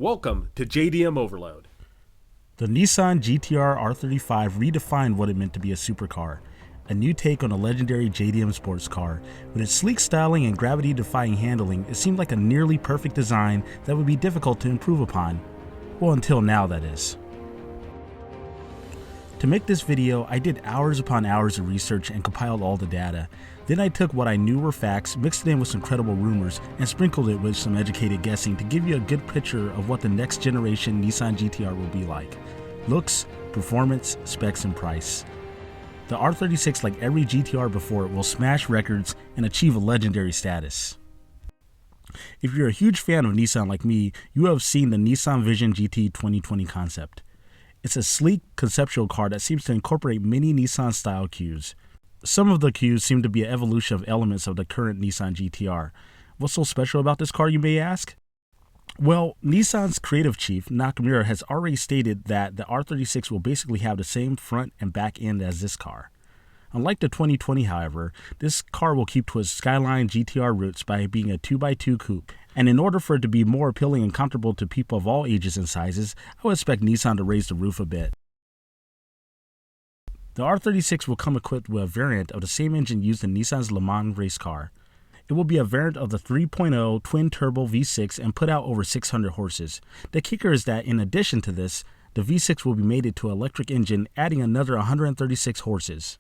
Welcome to JDM Overload. The Nissan GT-R R35 redefined what it meant to be a supercar, a new take on a legendary JDM sports car. With its sleek styling and gravity-defying handling, it seemed like a nearly perfect design that would be difficult to improve upon. Well, until now, that is. To make this video, I did hours upon hours of research and compiled all the data. Then I took what I knew were facts, mixed it in with some credible rumors, and sprinkled it with some educated guessing to give you a good picture of what the next generation Nissan GT-R will be like. Looks, performance, specs, and price. The R36, like every GT-R before it, will smash records and achieve a legendary status. If you're a huge fan of Nissan like me, you have seen the Nissan Vision GT 2020 concept. It's a sleek, conceptual car that seems to incorporate many Nissan-style cues. Some of the cues seem to be an evolution of elements of the current Nissan GT-R. What's so special about this car, you may ask? Well, Nissan's creative chief, Nakamura, has already stated that the R36 will basically have the same front and back end as this car. Unlike the 2020, however, this car will keep to its Skyline GT-R roots by being a 2x2 coupe. And in order for it to be more appealing and comfortable to people of all ages and sizes, I would expect Nissan to raise the roof a bit. The R36 will come equipped with a variant of the same engine used in Nissan's Le Mans race car. It will be a variant of the 3.0 twin-turbo V6 and put out over 600 horses. The kicker is that in addition to this, the V6 will be mated to an electric engine, adding another 136 horses.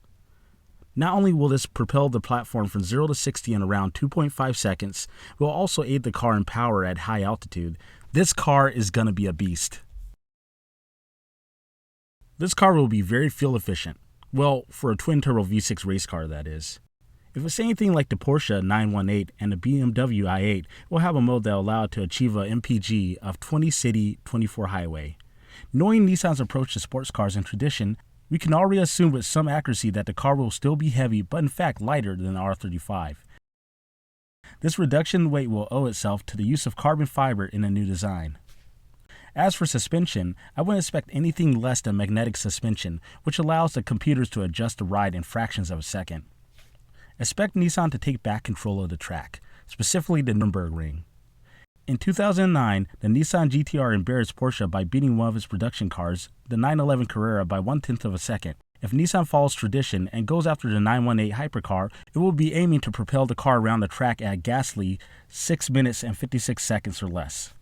Not only will this propel the platform from 0 to 60 in around 2.5 seconds, it will also aid the car in power at high altitude. This car is gonna be a beast. This car will be very fuel efficient. Well, for a twin-turbo V6 race car, that is. If it's anything like the Porsche 918 and the BMW i8, it will have a mode that will allow it to achieve a MPG of 20 city, 24 highway. Knowing Nissan's approach to sports cars and tradition, we can already assume with some accuracy that the car will still be heavy, but in fact lighter than the R35. This reduction in weight will owe itself to the use of carbon fiber in a new design. As for suspension, I wouldn't expect anything less than magnetic suspension, which allows the computers to adjust the ride in fractions of a second. Expect Nissan to take back control of the track, specifically the Nürburgring. In 2009, the Nissan GT-R embarrassed Porsche by beating one of its production cars, the 911 Carrera, by 1/10 of a second. If Nissan follows tradition and goes after the 918 hypercar, it will be aiming to propel the car around the track at a ghastly 6 minutes and 56 seconds or less.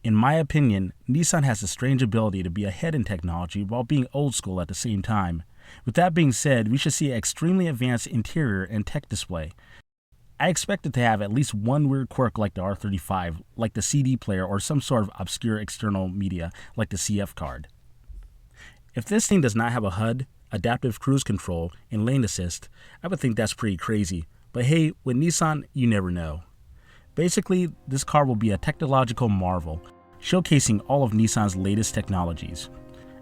In my opinion, Nissan has a strange ability to be ahead in technology while being old school at the same time. With that being said, we should see an extremely advanced interior and tech display. I expect it to have at least one weird quirk like the R35, like the CD player or some sort of obscure external media like the CF card. If this thing does not have a HUD, adaptive cruise control, and lane assist, I would think that's pretty crazy. But hey, with Nissan, you never know. Basically, this car will be a technological marvel, showcasing all of Nissan's latest technologies.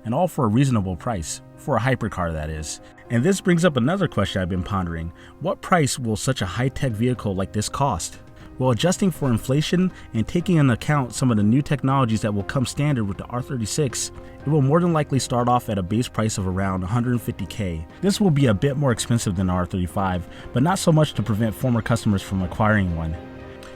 And all for a reasonable price, for a hypercar that is. And this brings up another question I've been pondering. What price will such a high-tech vehicle like this cost? Well, adjusting for inflation and taking into account some of the new technologies that will come standard with the R36, it will more than likely start off at a base price of around $150K. This will be a bit more expensive than the R35, but not so much to prevent former customers from acquiring one.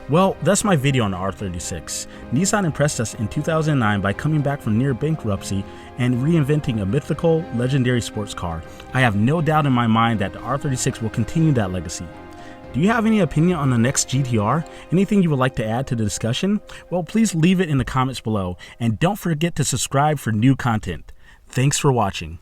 Well, that's my video on the R36. Nissan impressed us in 2009 by coming back from near bankruptcy and reinventing a mythical, legendary sports car. I have no doubt in my mind that the R36 will continue that legacy. Do you have any opinion on the next GT-R? Anything you would like to add to the discussion? Well, please leave it in the comments below, and don't forget to subscribe for new content. Thanks for watching.